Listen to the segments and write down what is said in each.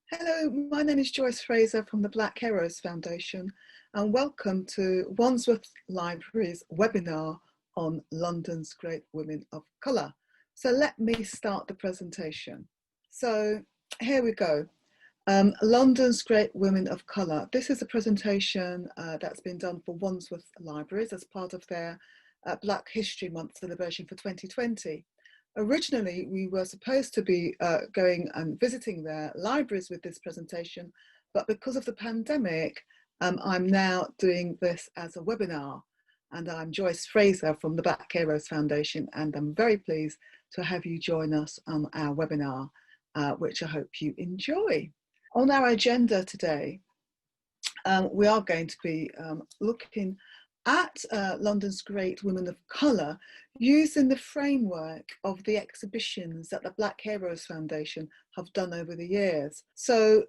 Hello, my name is Joyce Fraser from the Black Heroes Foundation, and welcome to Wandsworth Libraries webinar on London's Great Women of Colour. So let me start the presentation. So here we go. London's Great Women of Colour. This is a presentation that's been done for Wandsworth Libraries as part of their Black History Month celebration for 2020. Originally, we were supposed to be going and visiting their libraries with this presentation, but because of the pandemic, I'm now doing this as a webinar. And I'm Joyce Fraser from the Black Heroes Foundation, and I'm very pleased to have you join us on our webinar, which I hope you enjoy. On our agenda today, we are going to be looking at London's Great Women of Colour using the framework of the exhibitions that the Black Heroes Foundation have done over the years. So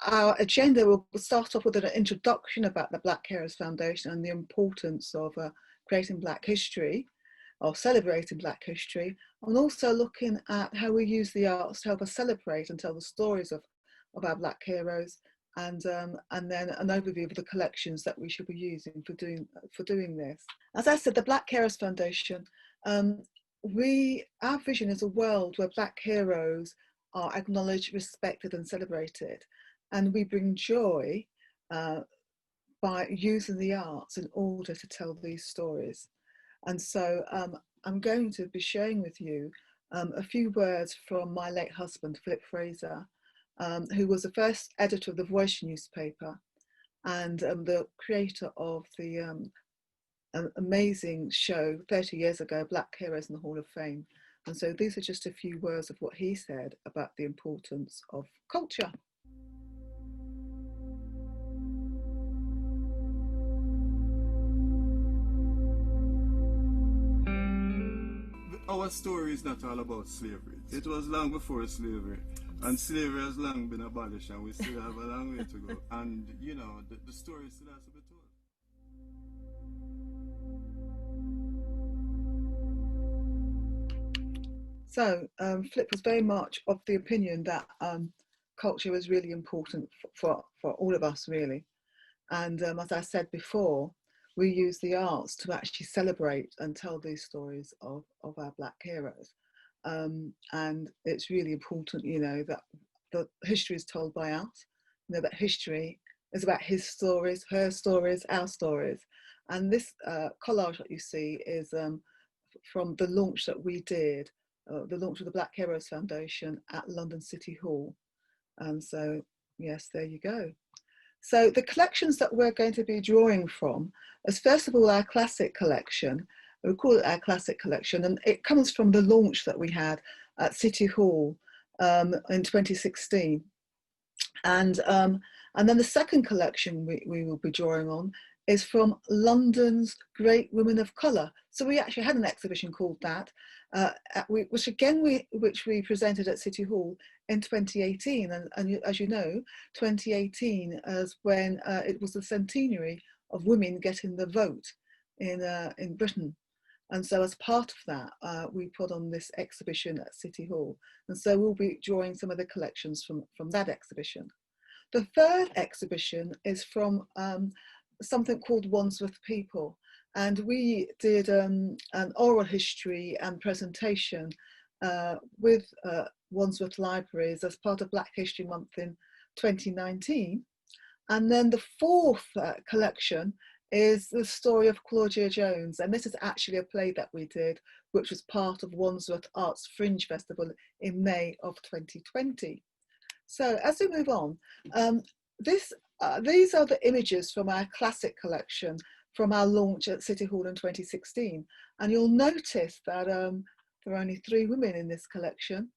our agenda will start off with an introduction about the Black Heroes Foundation and the importance of creating Black history or celebrating Black history, and also looking at how we use the arts to help us celebrate and tell the stories of our Black heroes, and then an overview of the collections that we should be using for doing this. As I said, the Black Heroes Foundation, our vision is a world where Black heroes are acknowledged, respected and celebrated, and we bring joy by using the arts in order to tell these stories. And so I'm going to be sharing with you a few words from my late husband, Philip Fraser, who was the first editor of the Voice newspaper and the creator of the amazing show 30 years ago, Black Heroes in the Hall of Fame. And so these are just a few words of what he said about the importance of culture. Our story is not all about slavery. It was long before slavery. And slavery has long been abolished, and we still have a long way to go. And, you know, the story still has to be told. So Flip was very much of the opinion that culture was really important for all of us, really. And as I said before, we use the arts to actually celebrate and tell these stories of our Black heroes. And it's really important, you know, that the history is told by us, you know, that history is about his stories, her stories, our stories. And this collage that you see is from the launch that we did, the launch of the Black Heroes Foundation at London City Hall. And so, yes, there you go. So the collections that we're going to be drawing from is, first of all, our classic collection. We call it our classic collection, and it comes from the launch that we had at City Hall in 2016. And then the second collection we will be drawing on is from London's Great Women of Colour. So we actually had an exhibition called that, which we presented at City Hall in 2018. And as you know, 2018 is when it was the centenary of women getting the vote in Britain. And so as part of that, we put on this exhibition at City Hall. And so we'll be drawing some of the collections from that exhibition. The third exhibition is from something called Wandsworth People. And we did an oral history and presentation with Wandsworth Libraries as part of Black History Month in 2019. And then the fourth collection is the Story of Claudia Jones. And this is actually a play that we did, which was part of Wandsworth Arts Fringe Festival in May of 2020. So as we move on, these are the images from our classic collection from our launch at City Hall in 2016. And you'll notice that there are only 3 women in this collection.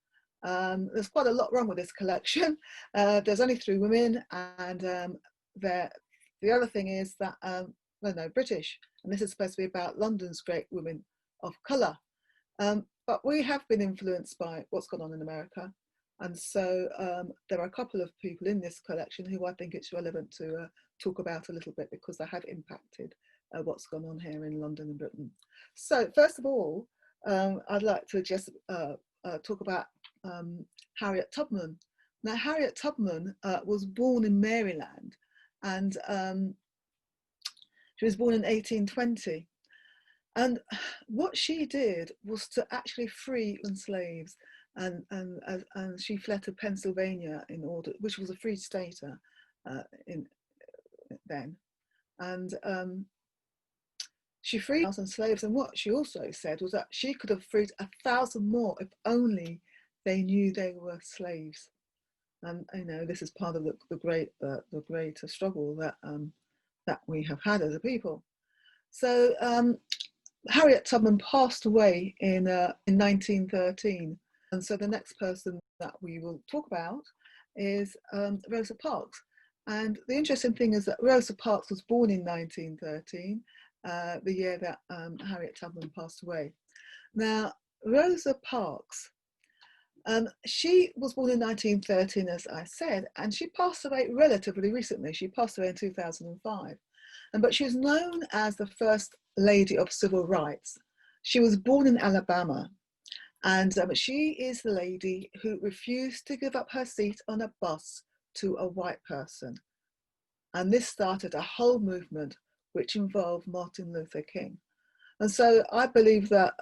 There's quite a lot wrong with this collection. There's only 3 women, and the other thing is that they're British, and this is supposed to be about London's great women of colour. But we have been influenced by what's gone on in America. And so there are a couple of people in this collection who I think it's relevant to talk about a little bit, because they have impacted what's gone on here in London and Britain. So first of all, I'd like to just talk about Harriet Tubman. Now, Harriet Tubman was born in Maryland, and she was born in 1820. And what she did was to actually free slaves, and she fled to Pennsylvania in order, which was a free state in then, and she freed 1,000 slaves. And what she also said was that she could have freed 1,000 more if only they knew they were slaves. And you know, this is part of the great struggle that we have had as a people. So Harriet Tubman passed away in 1913, and so the next person that we will talk about is Rosa Parks. And the interesting thing is that Rosa Parks was born in 1913, the year that Harriet Tubman passed away. Now, Rosa Parks, she was born in 1913, as I said, and she passed away relatively recently. She passed away in 2005. But she was known as the first lady of civil rights. She was born in Alabama, and she is the lady who refused to give up her seat on a bus to a white person. And this started a whole movement which involved Martin Luther King. And so I believe that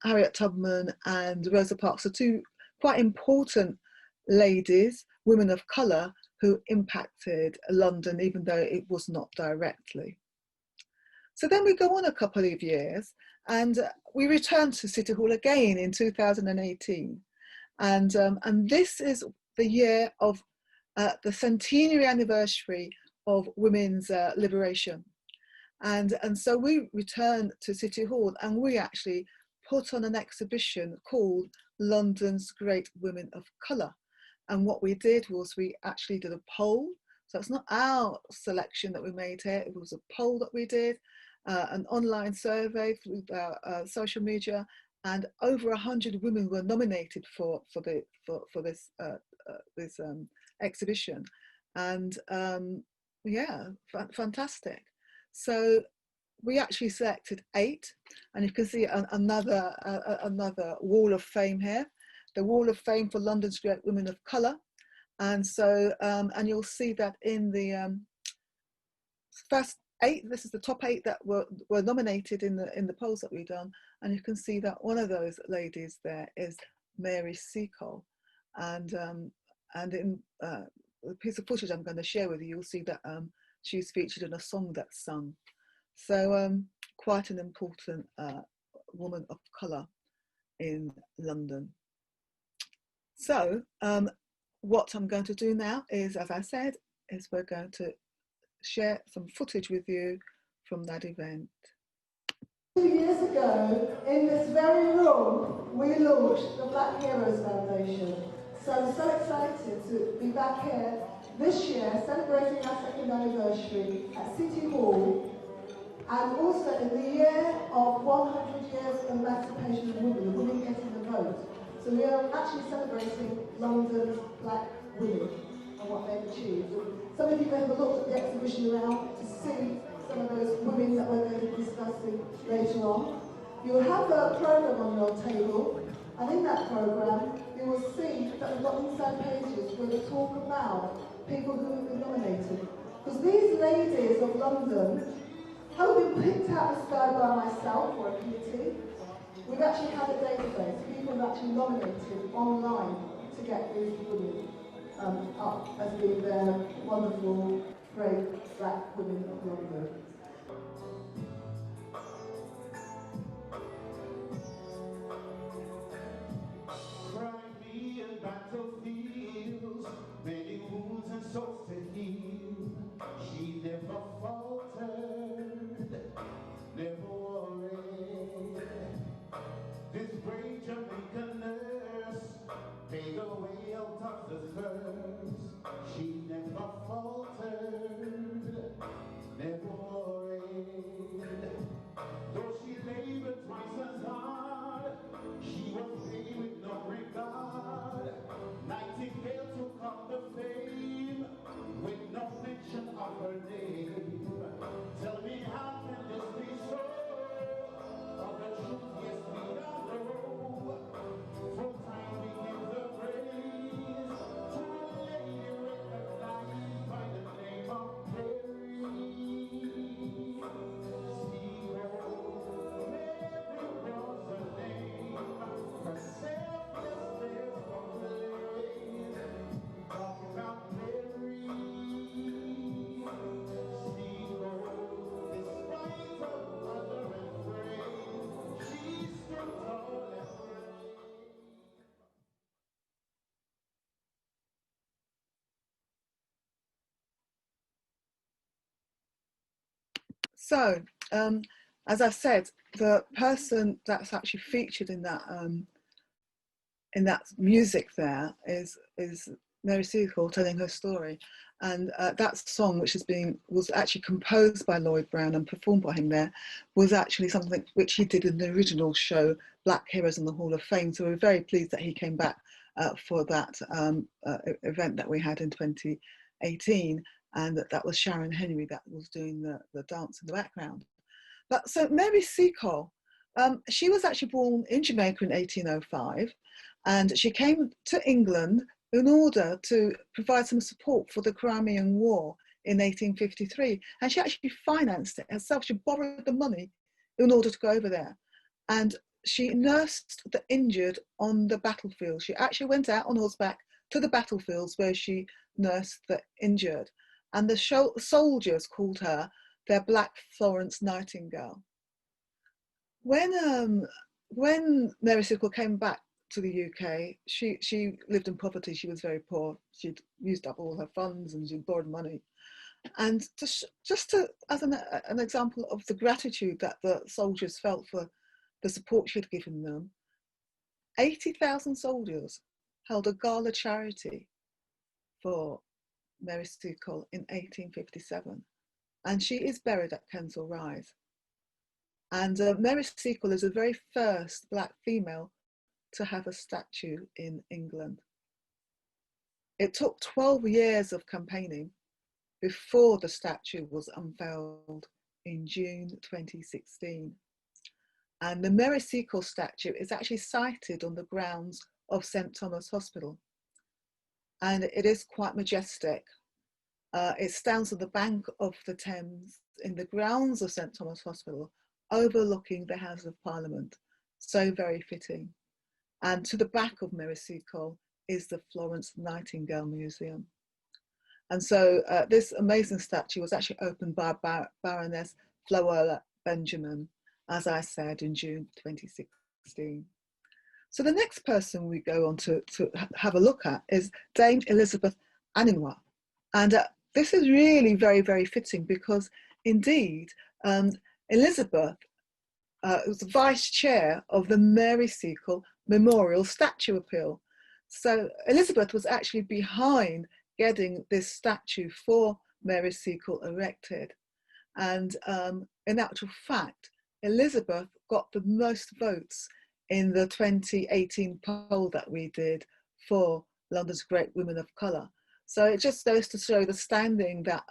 Harriet Tubman and Rosa Parks are two quite important ladies, women of colour, who impacted London, even though it was not directly. So then we go on a couple of years, and we return to City Hall again in 2018. And this is the year of the centenary anniversary of women's liberation. And so we returned to City Hall, and we actually put on an exhibition called London's Great Women of Colour. And what we did was we actually did a poll. So it's not our selection that we made here, it was a poll that we did, an online survey through social media, and over 100 women were nominated for this exhibition. And yeah, fantastic. So we actually selected 8, and you can see another wall of fame here, the Wall of Fame for London's Great Women of Colour. And so, and you'll see that in the first 8, this is the top 8 that were nominated in the polls that we've done, and you can see that one of those ladies there is Mary Seacole, and in the piece of footage I'm going to share with you, you'll see that she's featured in a song that's sung. So quite an important woman of colour in London. So what I'm going to do now is, as I said, is we're going to share some footage with you from that event. 2 years ago, in this very room, we launched the Black Heroes Foundation. So I'm so excited to be back here this year, celebrating our 2nd anniversary at City Hall, and also in the year of 100 years of emancipation of women getting the vote. So we are actually celebrating London's black women and what they've achieved. Some of you may have looked at the exhibition around to see some of those women that we're going to be discussing later on. You'll have a programme on your table, and in that programme you will see that we've got inside pages where we talk about people who have been nominated. Because these ladies of London haven't been picked out of the sky by myself or a committee. We've actually had a database. People have actually nominated online to get these women up as being their wonderful, great black women of London. Crimean battlefields, many wounds and souls to heal. She never faltered, never worried. This brave Jamaican nurse paid the way out of the thirst. She never faltered, never worried. Though she labored twice as hard, she was paid with no regard. Nightingale took up the fame So, as I said, the person that's actually featured in that music there is Mary Seacole telling her story, and that song, which was actually composed by Lloyd Brown and performed by him there, was actually something which he did in the original show Black Heroes in the Hall of Fame. So we're very pleased that he came back for that event that we had in 2018, and that was Sharon Henry that was doing the dance in the background. But so Mary Seacole, she was actually born in Jamaica in 1805, and she came to England in order to provide some support for the Crimean War in 1853. And she actually financed it herself. She borrowed the money in order to go over there. And she nursed the injured on the battlefield. She actually went out on horseback to the battlefields where she nursed the injured. And the soldiers called her their Black Florence Nightingale. When Mary Seacole came back to the UK, she lived in poverty. She was very poor. She'd used up all her funds and she'd borrowed money. And as an example of the gratitude that the soldiers felt for the support she'd given them, 80,000 soldiers held a gala charity for Mary Seacole in 1857. And she is buried at Kensal Rise. And Mary Seacole is the very first Black female to have a statue in England. It took 12 years of campaigning before the statue was unveiled in June 2016. And the Mary Seacole statue is actually sited on the grounds of St Thomas Hospital. And it is quite majestic. It stands on the bank of the Thames in the grounds of St Thomas Hospital, overlooking the House of Parliament. So very fitting. And to the back of Mary Seacole is the Florence Nightingale Museum. And so this amazing statue was actually opened by Baroness Floella Benjamin, as I said, in June 2016. So the next person we go on to have a look at is Dame Elizabeth Anionwu. And this is really very, very fitting because indeed, Elizabeth was the vice chair of the Mary Seacole Memorial Statue Appeal. So Elizabeth was actually behind getting this statue for Mary Seacole erected. And in actual fact, Elizabeth got the most votes in the 2018 poll that we did for London's Great Women of Colour. So it just goes to show the standing that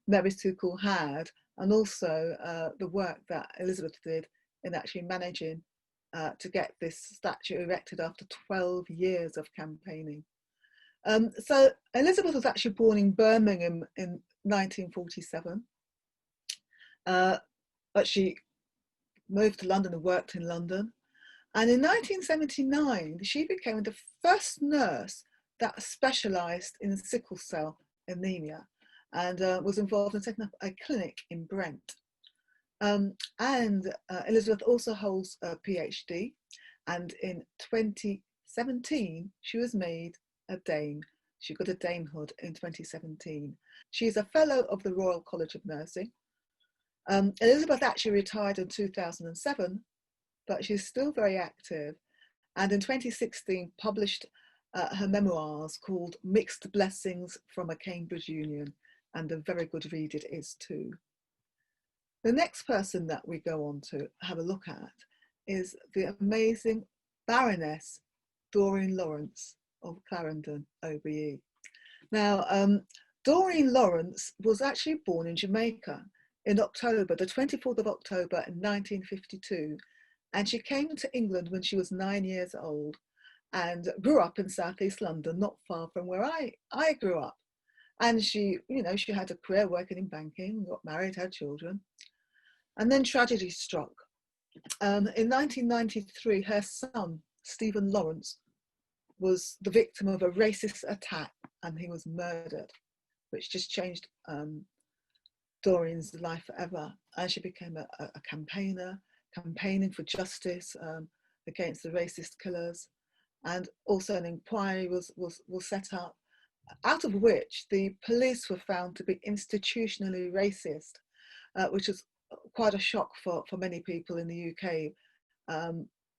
Mary Seacole had, and also the work that Elizabeth did in actually managing to get this statue erected after 12 years of campaigning. So Elizabeth was actually born in Birmingham in 1947, but she moved to London and worked in London. And in 1979, she became the first nurse that specialised in sickle cell anemia and was involved in setting up a clinic in Brent. Elizabeth also holds a PhD, and in 2017, she was made a Dame. She got a damehood in 2017. She is a fellow of the Royal College of Nursing. Elizabeth actually retired in 2007, but she's still very active, and in 2016 published her memoirs called Mixed Blessings from a Cambridge Union, and a very good read it is too. The next person that we go on to have a look at is the amazing Baroness Doreen Lawrence of Clarendon, OBE. Now, Doreen Lawrence was actually born in Jamaica in October, the 24th of October in 1952, and she came to England when she was 9 years old and grew up in Southeast London, not far from where I grew up. And she, she had a career working in banking, got married, had children. And then tragedy struck. In 1993, her son, Stephen Lawrence, was the victim of a racist attack and he was murdered, which just changed Doreen's life forever. And she became a campaigner, campaigning for justice against the racist killers. And also an inquiry was set up, out of which the police were found to be institutionally racist, which was quite a shock for many people in the UK,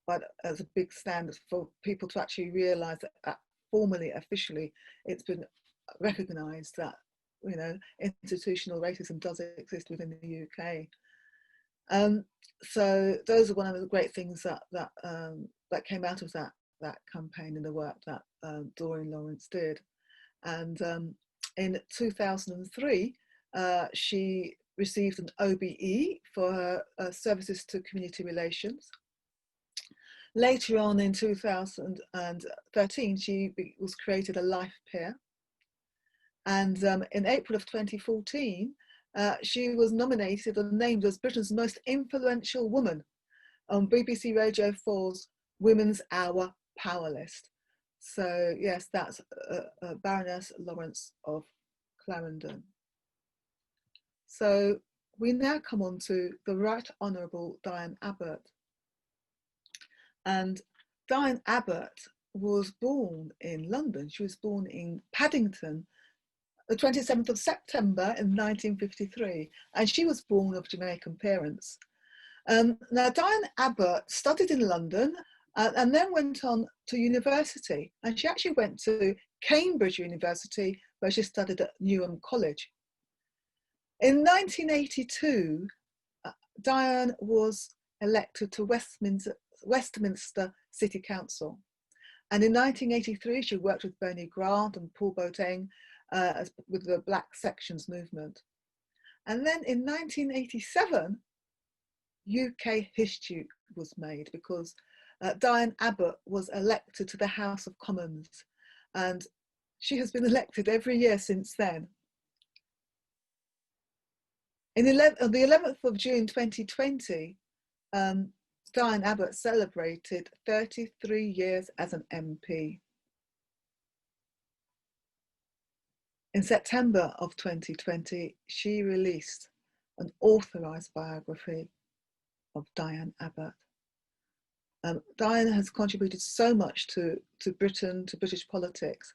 but as a big standard for people to actually realise that formally, officially, it's been recognised that, you know, institutional racism does exist within the UK. So those are one of the great things that came out of that campaign and the work that Doreen Lawrence did. And in 2003, she received an OBE for her services to community relations. Later on in 2013, she was created a life peer. And in April of 2014, she was nominated and named as Britain's most influential woman on BBC Radio 4's Women's Hour Power List. So yes, that's Baroness Lawrence of Clarendon. So we now come on to the Right Honourable Diane Abbott. And Diane Abbott was born in London. She was born in Paddington, the 27th of September in 1953, and she was born of Jamaican parents. Now, Diane Abbott studied in London and then went on to university, and she actually went to Cambridge University, where she studied at Newnham College. In 1982, Diane was elected to Westminster City Council. And in 1983, she worked with Bernie Grant and Paul Boateng with the Black Sections movement. And then in 1987, UK history was made because Diane Abbott was elected to the House of Commons, and she has been elected every year since then. On the 11th of June 2020, Diane Abbott celebrated 33 years as an MP. In September of 2020, she released an authorised biography of Diane Abbott. Diane has contributed so much to Britain, to British politics,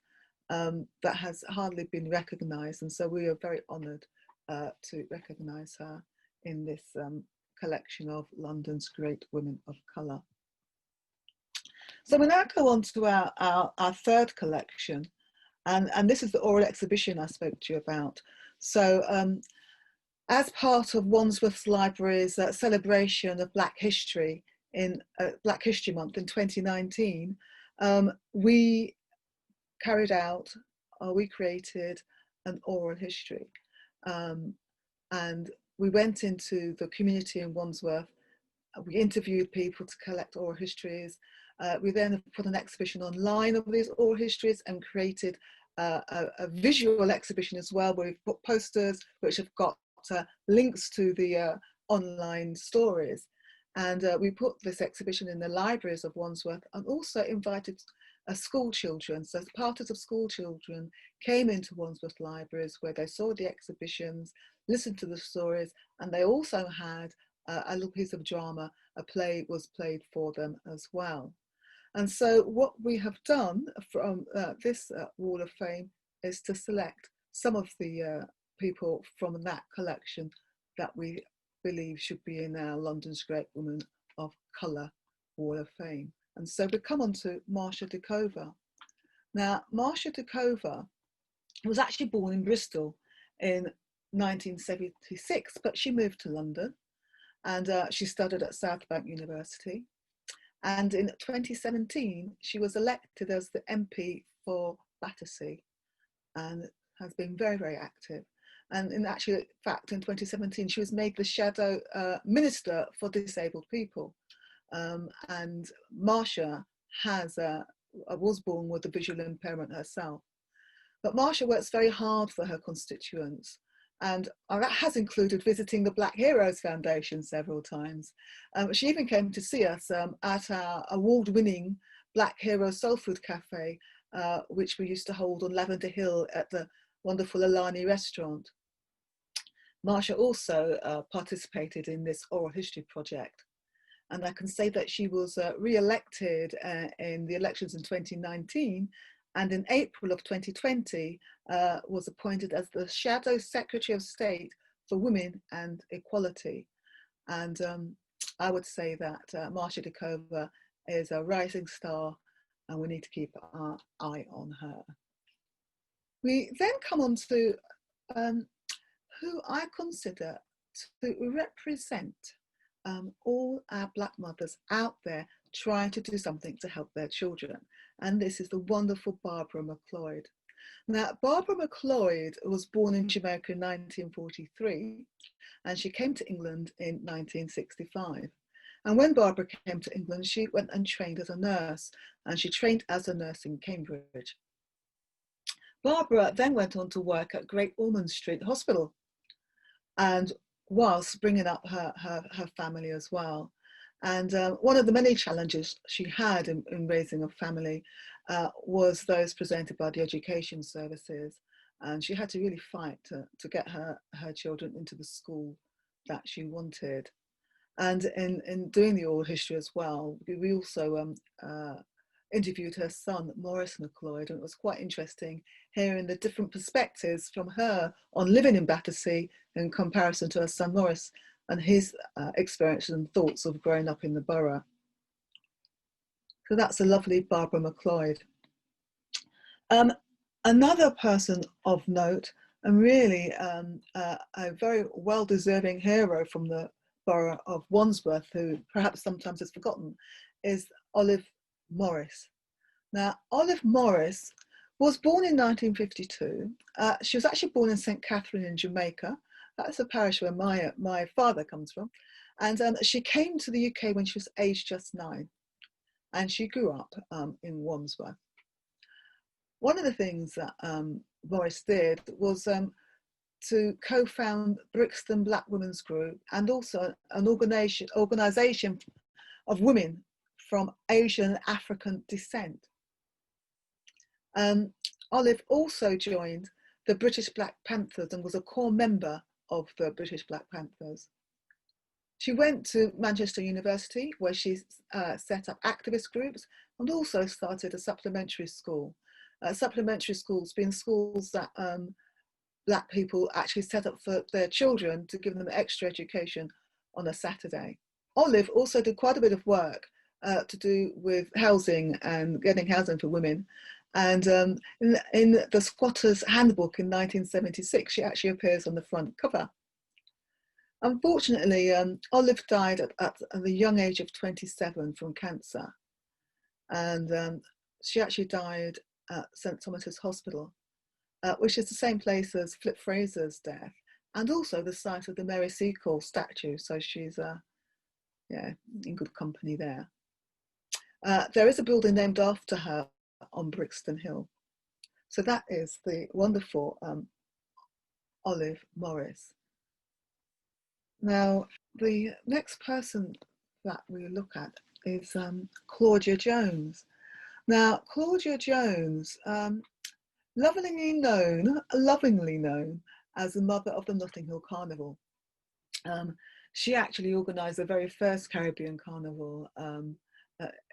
that has hardly been recognised, and so we are very honoured to recognise her in this collection of London's great women of colour. So we now go on to our third collection, and this is the oral exhibition I spoke to you about. So as part of Wandsworth Libraries' celebration of Black History in Black History Month in 2019, we created an oral history. And we went into the community in Wandsworth. We interviewed people to collect oral histories. We then put an exhibition online of these oral histories and created a visual exhibition as well, where we've put posters which have got links to the online stories. And we put this exhibition in the libraries of Wandsworth, and also invited school children. So parties of school children came into Wandsworth Libraries, where they saw the exhibitions, listened to the stories, and they also had a little piece of drama. A play was played for them as well. And so what we have done from this Wall of Fame is to select some of the people from that collection that we believe should be in our London's Great Women of Colour Wall of Fame. And so we come on to Marcia Dekova. Now, Marcia Dekova was actually born in Bristol in 1976, but she moved to London, and she studied at Southbank University. And in 2017, she was elected as the MP for Battersea, and has been very, very active. And in fact, in 2017, she was made the Shadow Minister for Disabled People. And Marcia was born with a visual impairment herself. But Marcia works very hard for her constituents, and that has included visiting the Black Heroes Foundation several times. She even came to see us at our award-winning Black Heroes Soul Food Cafe, which we used to hold on Lavender Hill at the wonderful Alani restaurant. Marcia also participated in this oral history project. And I can say that she was re-elected in the elections in 2019, and in April of 2020 was appointed as the Shadow Secretary of State for Women and Equality. And I would say that Marsha Dekova is a rising star, and we need to keep our eye on her. We then come on to who I consider to represent all our Black mothers out there trying to do something to help their children. And this is the wonderful Barbara McLeod. Now, Barbara McLeod was born in Jamaica in 1943, and she came to England in 1965. And when Barbara came to England, she went and trained as a nurse, and she trained as a nurse in Cambridge. Barbara then went on to work at Great Ormond Street Hospital, and whilst bringing up her family as well. And one of the many challenges she had in raising a family was those presented by the education services. And she had to really fight to get her children into the school that she wanted. And in doing the oral history as well, we also interviewed her son, Maurice McLeod, and it was quite interesting hearing the different perspectives from her on living in Battersea in comparison to her son, Maurice, and his experiences and thoughts of growing up in the borough. So that's a lovely Barbara McLeod. Another person of note, and really a very well-deserving hero from the borough of Wandsworth, who perhaps sometimes is forgotten, is Olive Morris. Now, Olive Morris was born in 1952. She was actually born in St. Catherine in Jamaica. That's a parish where my father comes from. And she came to the UK when she was aged just 9. And she grew up in Wandsworth. One of the things that Morris did was to co-found Brixton Black Women's Group, and also an organisation of women from Asian and African descent. Olive also joined the British Black Panthers and was a core member of the British Black Panthers. She went to Manchester University, where she set up activist groups and also started a supplementary school. Supplementary schools being schools that Black people actually set up for their children to give them extra education on a Saturday. Olive also did quite a bit of work to do with housing and getting housing for women. And in the Squatter's Handbook in 1976, she actually appears on the front cover. Unfortunately, Olive died at the young age of 27 from cancer. And she actually died at St. Thomas's Hospital, which is the same place as Flip Fraser's death, and also the site of the Mary Seacole statue. So she's in good company there. There is a building named after her on Brixton Hill. So that is the wonderful Olive Morris. Now, the next person that we look at is Claudia Jones. Now, Claudia Jones, lovingly known as the mother of the Notting Hill Carnival. She actually organised the very first Caribbean Carnival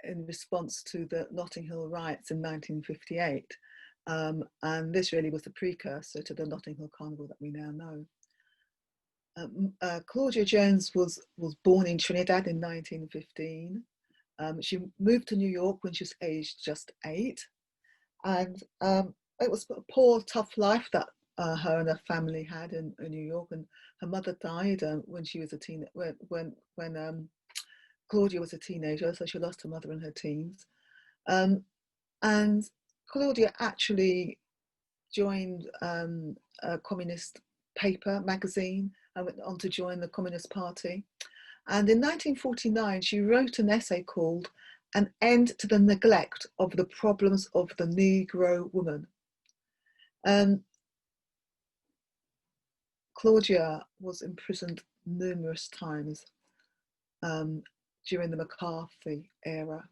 in response to the Notting Hill riots in 1958. And this really was the precursor to the Notting Hill Carnival that we now know. Claudia Jones was born in Trinidad in 1915. She moved to New York when she was aged just 8. And it was a poor, tough life that her and her family had in New York. And her mother died when she was when Claudia was a teenager, so she lost her mother in her teens. And Claudia actually joined a communist magazine, and went on to join the Communist Party. And in 1949, she wrote an essay called An End to the Neglect of the Problems of the Negro Woman. Claudia was imprisoned numerous times during the McCarthy era.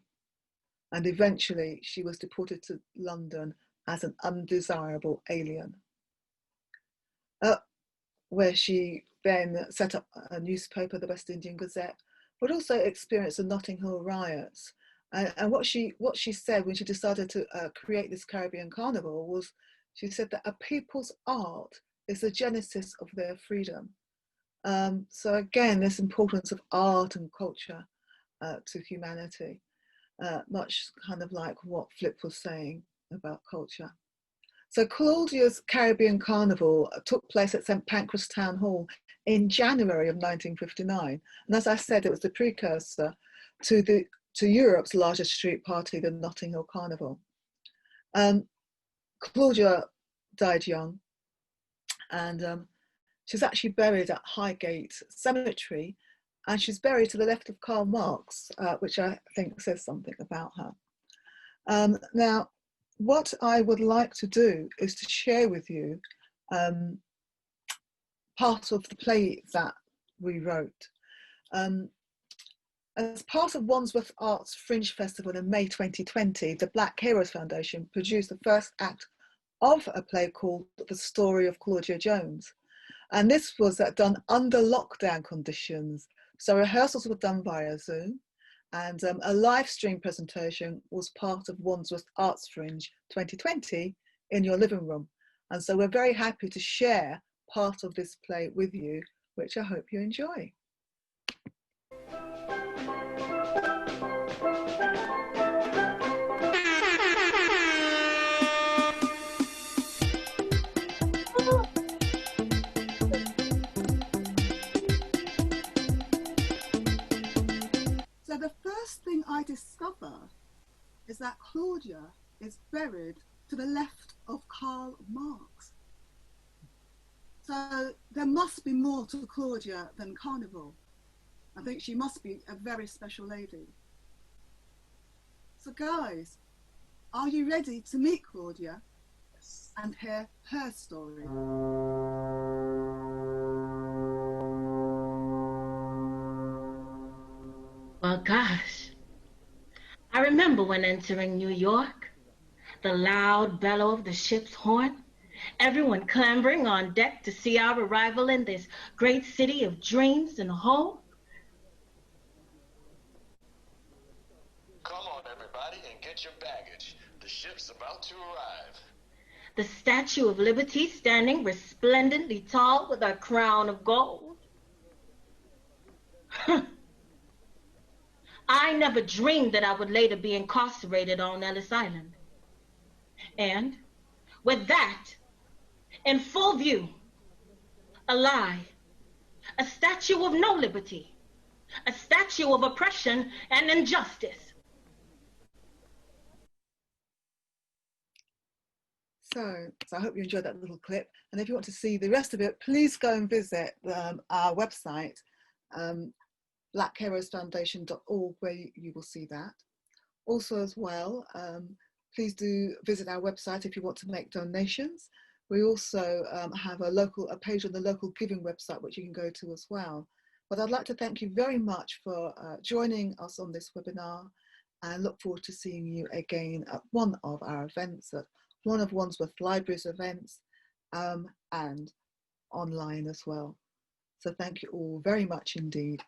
And eventually she was deported to London as an undesirable alien, where she then set up a newspaper, the West Indian Gazette, but also experienced the Notting Hill riots. And what she said when she decided to create this Caribbean Carnival was, she said that a people's art is the genesis of their freedom. So again, this importance of art and culture to humanity, much kind of like what Flip was saying about culture. So Claudia's Caribbean Carnival took place at St Pancras Town Hall in January of 1959. And as I said, it was the precursor to Europe's largest street party, the Notting Hill Carnival. Claudia died young, and she's actually buried at Highgate Cemetery, and she's buried to the left of Karl Marx, which I think says something about her. Now, what I would like to do is to share with you part of the play that we wrote. As part of Wandsworth Arts Fringe Festival in May 2020, the Black Heroes Foundation produced the first act of a play called The Story of Claudia Jones. And this was done under lockdown conditions. So rehearsals were done via Zoom, and a live stream presentation was part of Wandsworth Arts Fringe 2020 in your living room. And so we're very happy to share part of this play with you, which I hope you enjoy. So the first thing I discover is that Claudia is buried to the left of Karl Marx. So there must be more to Claudia than Carnival. I think she must be a very special lady. So guys, are you ready to meet Claudia and hear her story? Well, gosh, I remember when entering New York, the loud bellow of the ship's horn, everyone clambering on deck to see our arrival in this great city of dreams and hope. Come on, everybody, and get your baggage. The ship's about to arrive. The Statue of Liberty standing resplendently tall with her crown of gold. I never dreamed that I would later be incarcerated on Ellis Island. And with that, in full view, a lie, a statue of no liberty, a statue of oppression and injustice. So I hope you enjoyed that little clip. And if you want to see the rest of it, please go and visit our website, blackheroesfoundation.org, where you will see that. Also as well, please do visit our website if you want to make donations. We also have a page on the local giving website, which you can go to as well. But I'd like to thank you very much for joining us on this webinar, and look forward to seeing you again at one of our events, at one of Wandsworth Libraries events, and online as well. So thank you all very much indeed.